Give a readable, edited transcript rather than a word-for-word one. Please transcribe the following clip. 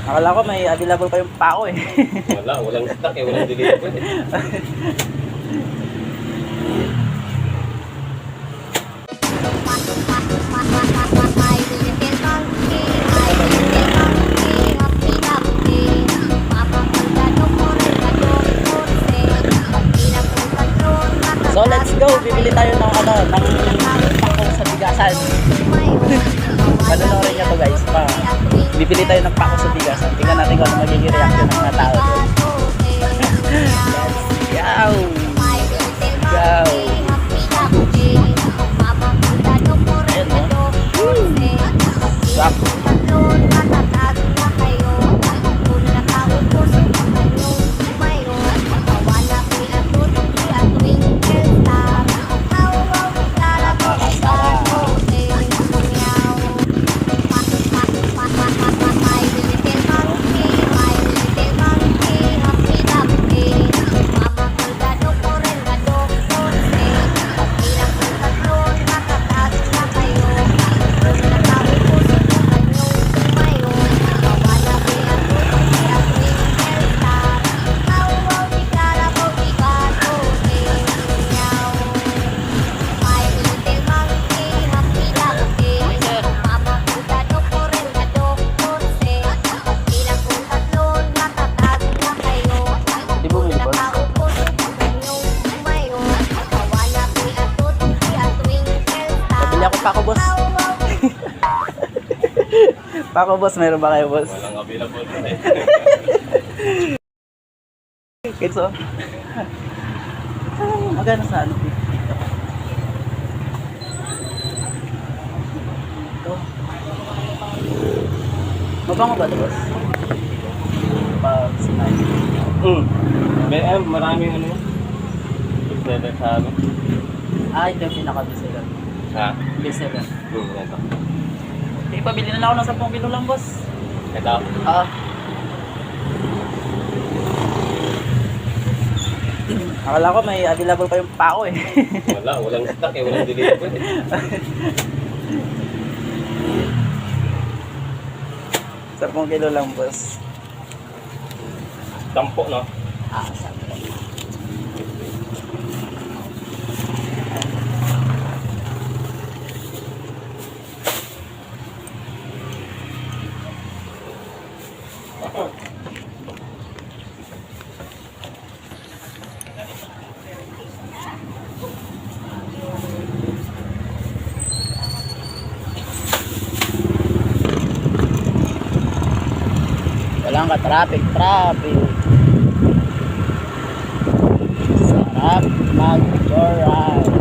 Akala ko may available pa yung pako eh. Walang stock eh, walang deliver eh. So let's go, bibili tayo ng pako sa bigasan. Panoorin nyo to guys, bibili tayo ng pako sa bigasan. Tingnan natin kung ano magiging reaction ng mga tao doon. Let's go! Ayan o. Swap! Pako boss. Pako boss, meron ba kayo boss? Walang available eh. Kids oh. Magana sa ano? Ito. Mabango ba ito boss? Pag sinabi. Maraming ano yun. Bestseller sa amin. Ito yung pinaka-bestseller. Ha? Bestseller. Ito. Ipabili na lang ako ng 10 kilo lang boss. Ito. Akala ko may available pa yung pako eh. Walang stock eh, walang deliver eh. 10 kilo lang boss. Tampo no? Sampo. Walang ka-traffic. Sarap mag-joyride.